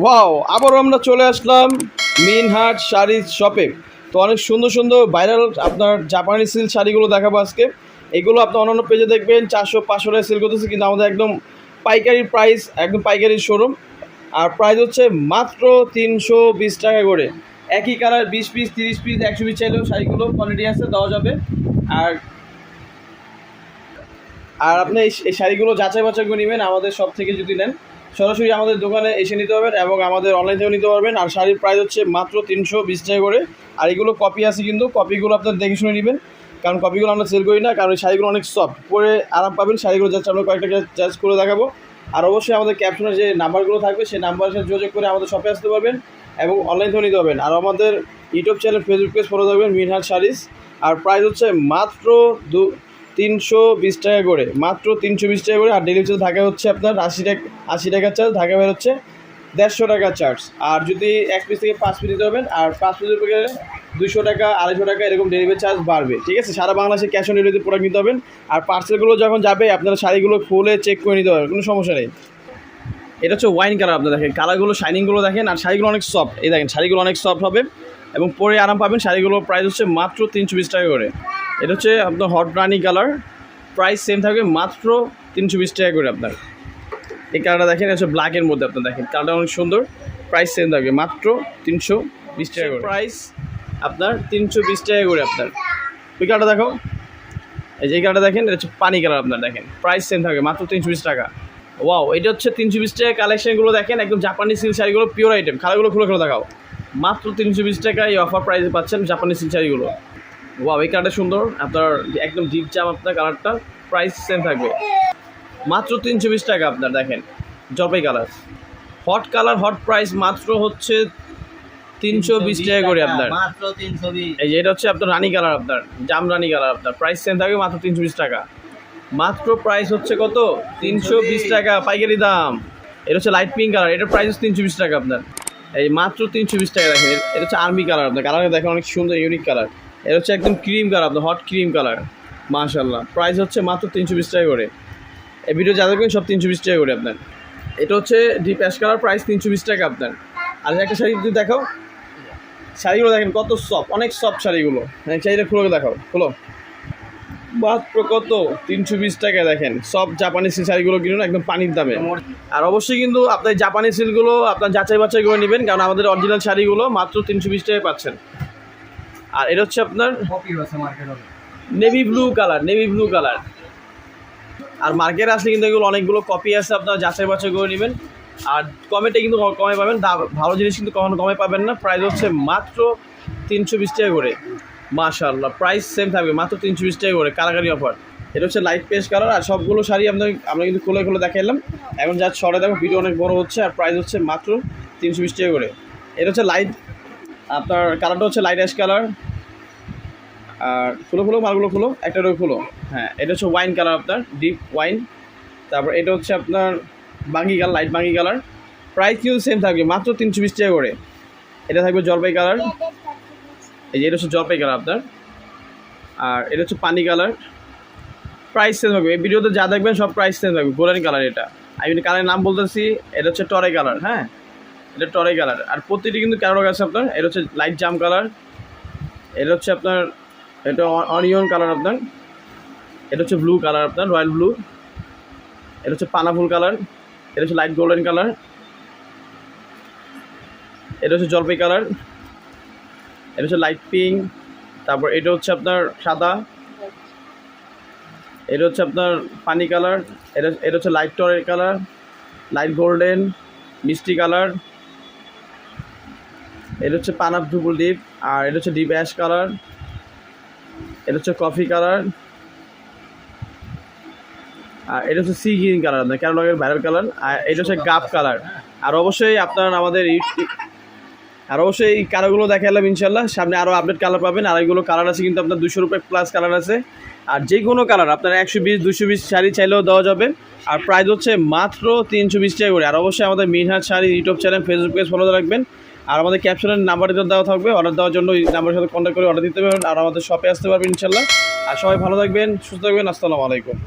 Wow, আবারও আমরা চলে আসলাম মিনহাট শাড়ি শপে। তো অনেক সুন্দর সুন্দর ভাইরাল আপনার জাপানি সিল্ক শাড়িগুলো দেখাবো আজকে। এগুলো আপনি অন্যান্য পেজে দেখবেন 400-500 টাকা সেল করতেছে, কিন্তু আমাদের একদম পাইকারি প্রাইস, একদম পাইকারি শোরুম। আর প্রাইস হচ্ছে মাত্র 320 টাকা করে। একই কালার 20 পিস, 30 পিস, 100 পিস চাইলেও শাড়িগুলো কোয়ালিটি আছে, দেওয়া যাবে। আর আর আপনি এই শাড়িগুলো যাচাই বাছাই করে নেবেন আমাদের সব থেকে। যদি নেন সরাসরি আমাদের দোকানে এসে নিতে পারবেন এবং আমাদের অনলাইন থেকেও নিতে পারবেন। আর শাড়ির প্রাইস হচ্ছে মাত্র 320 টাকা করে। আর এগুলো কপি আছে, কিন্তু কপিগুলো আপনার দেখে শুনে নেবেন, কারণ কপিগুলো আমরা সেল করি না, কারণ এই শাড়িগুলো অনেক সফট, পরে আরাম পাবেন। শাড়িগুলো জাস্ট আমরা কয়েকটা জাস্ট করে দেখাবো। আর অবশ্যই আমাদের ক্যাপশনে যে নাম্বারগুলো থাকবে সেই নাম্বারের সাথে যোগাযোগ করে আমাদের শপে আসতে পারবেন এবং অনলাইন থেকেও নিতে পারবেন। আর আমাদের YouTube channel, Facebook page follow থাকবেন মিনহাট শাড়িজ। আর প্রাইস হচ্ছে মাত্র 320 টাকা করে, মাত্র 320 টাকা করে। আর ডেলিভারি চার্জ ঢাকা হচ্ছে আপনার 80 টাকা চার্জ, ঢাকা বের হচ্ছে 150 টাকা চার্জ। আর যদি 1 পিস থেকে 5 পিস দিতে পারবেন, আর 5 পিসের উপরে গেলে 200 টাকা, 250 টাকা এরকম ডেলিভারি চার্জ বাড়বে। ঠিক আছে, সারা বাংলাদেশে ক্যাশ অন ডেলিভারিতে প্রোডাক্ট নিতে হবেন। আর পার্সেলগুলো যখন যাবে আপনারা শাড়িগুলো খুলে চেক করে নিতে পারবেন, কোনো সমস্যা নেই। এটা হচ্ছে ওয়াইন কালার, আপনার দেখেন কালারগুলো, শাইনিংগুলো দেখেন। আর শাড়িগুলো অনেক সফট, এই দেখেন শাড়িগুলো অনেক সফট হবে এবং পরে আরাম পাবেন। শাড়িগুলোর প্রাইস হচ্ছে মাত্র 320 টাকা করে। এটা হচ্ছে আপনার হট রানি কালার, প্রাইস সেম থাকবে মাত্র 320 টাকা করে। আপনার এই কালারটা দেখেন, এটা হচ্ছে ব্ল্যাকের মধ্যে, আপনার দেখেন কালারটা অনেক সুন্দর, প্রাইস সেম থাকবে মাত্র 320 টাকা করে। প্রাইস আপনার 320 টাকা করে। আপনার ওই কালারটা দেখো, এই যে এই কালারটা দেখেন, এটা হচ্ছে পানি কালার, আপনার দেখেন প্রাইস সেম থাকবে মাত্র 320 টাকা। ওয়াও, এটা হচ্ছে 320 টাকা। কালেকশনগুলো দেখেন, একদম জাপানি সিল্ক শাড়িগুলো, পিওর আইটেম। কালারগুলো খুলে খুলে দেখাও, মাত্র 320 টাকা এই অফার প্রাইসে পাচ্ছেন জাপানি সিল্ক শাড়িগুলো। ওয়াও, এই কালারটা সুন্দর, আপনার একদম ডিপ জাম, আপনার কালারটা প্রাইস সেম থাকবে মাত্র 320 টাকা। আপনার দেখেন জলপাই colour, hot colour, hot price মাত্র হচ্ছে 320 টাকা করে। আপনার মাত্র 320। এই যে এটা হচ্ছে আপনার রানী কালার, আপনার জাম রানী কালার, আপনার প্রাইস সেম থাকবে মাত্র 320 টাকা। মাত্র প্রাইস হচ্ছে কত? 320 টাকা পাইকারি দাম। এটা হচ্ছে লাইট পিঙ্ক কালার, এটার প্রাইস হচ্ছে 320 টাকা। আপনার এই মাত্র 320 টাকা। দেখেন এটা হচ্ছে আর্মি কালার, আপনার কালার দেখেন অনেক সুন্দর ইউনিক কালার। এটা হচ্ছে একদম ক্রিম কালার, আপনার হট ক্রিম কালার, মাশাআল্লাহ। প্রাইস হচ্ছে মাত্র 320 টাকা করে। এই ভিডিও যা দেখবেন সব 320 টাকা করে। আপনার এটা হচ্ছে ডিপ অ্যাশ কালার, প্রাইস 320 টাকা। আপনার আর একটা শাড়ি যদি দেখাও, শাড়িগুলো দেখেন কত সফট, অনেক সফট শাড়িগুলো। শাড়িটা খুলে দেখাও, খুলো, মাত্র কত? 320 টাকায়। দেখেন সব জাপানি সিল্ক শাড়িগুলো কিনুন একদম পানির দামে। আর অবশ্যই কিন্তু আপনার জাপানি সিল্কগুলো আপনার যাচাই বাছাই করে নেবেন, কারণ আমাদের অরিজিনাল শাড়িগুলো মাত্র 320 টাকায় পাচ্ছেন। আর এটা হচ্ছে আপনার navy blue colour, navy blue colour. আর মার্কেটে আসলে কিন্তু এগুলো অনেকগুলো কপি আছে, আপনার যাচাই বাছাই করে নেবেন। আর কমেটে কিন্তু কমে পাবেন, ভালো জিনিস কিন্তু কখনো কমে পাবেন না। প্রাইস হচ্ছে মাত্র 320 টাকা করে, মাশাআল্লাহ। প্রাইস সেম থাকবে মাত্র 320 টাকা করে, কারাকারি অফার। এটা হচ্ছে লাইট পেস্ট কালার। আর সবগুলো শাড়ি আমরা কিন্তু খুলে খুলে দেখাইলাম। এখন যা শর্টে দেখো, ভিডিও অনেক বড় হচ্ছে। আর প্রাইস হচ্ছে মাত্র 320 টাকা করে। এটা হচ্ছে লাইট, আপনার কালারটা হচ্ছে লাইট অ্যাশ কালার। আর খুলো মালগুলো খুলো, একটা খুলো। হ্যাঁ, এটা হচ্ছে ওয়াইন কালার, আপনার ডিপ ওয়াইন। তারপর এটা হচ্ছে আপনার বাঙ্গি কালার, লাইট বাঙ্গি কালার। প্রাইস কিন্তু সেম থাকবে মাত্র 320 টাকা করে। এটা থাকবে জলপাই কালার, এই যে এটা হচ্ছে জলপাই কালার আপনার। আর এটা হচ্ছে পানি কালার, প্রাইস সেম থাকবে। এই ভিডিওতে যা দেখবেন সব প্রাইস সেম থাকবে। গোল্ডেন কালার, এটা আমি কালারের নাম বলতেছি। এটা হচ্ছে টরে কালার, হ্যাঁ এটা টরে কালার। আর প্রতিটি কিন্তু ক্যাটালগ আছে আপনার। এটা হচ্ছে লাইট জাম কালার, এটা হচ্ছে আপনার এটা অনিয়ন কালার আপনার। এটা হচ্ছে ব্লু কালার, আপনার রয়্যাল ব্লু। এটা হচ্ছে পানাফুল কালার, এটা হচ্ছে লাইট গোল্ডেন কালার। এটা হচ্ছে জলপাই কালার, এটা হচ্ছে লাইট পিঙ্ক। তারপর এটা হচ্ছে আপনার সাদা, এটা হচ্ছে আপনার পানি কালার। এটা হচ্ছে লাইট টরের কালার, লাইট গোল্ডেন মিষ্টি কালার। এটা হচ্ছে পানাফুল ডিপ। আর এটা হচ্ছে ডিপ অ্যাশ কালার। এটা হচ্ছে কফি কালার। আর এটা হচ্ছে সি গ্রিন কালার, আপনার ক্যাটালগের ভাইরাল কালার। আর এটা হচ্ছে গাপ কালার। আর অবশ্যই আপনার আমাদের এই কালারগুলো দেখালাম, ইনশাল্লাহ সামনে আরও আপডেট কালার পাবেন। আর এইগুলো কালার আছে কিন্তু আপনার 200 রুপিয়া প্লাস কালার আছে। আর যে কোনো কালার আপনার 120-220 শাড়ি চাইলেও দেওয়া যাবে। আর প্রাইস হচ্ছে মাত্র 320 টাকা করে। আর অবশ্যই আমাদের মিনহাট sari YouTube channel, Facebook page follow রাখবেন। আর আমাদের ক্যাপশনের নাম্বারটা দেওয়া থাকবে, অর্ডার দেওয়ার জন্য এই নাম্বারের সাথে কন্ট্যাক্ট করে অর্ডার দিতে পারবেন। আর আমাদের শপে আসতে পারবেন ইনশাল্লাহ। আর সবাই ভালো থাকবেন, সুস্থ থাকবেন। আসসালামু আলাইকুম।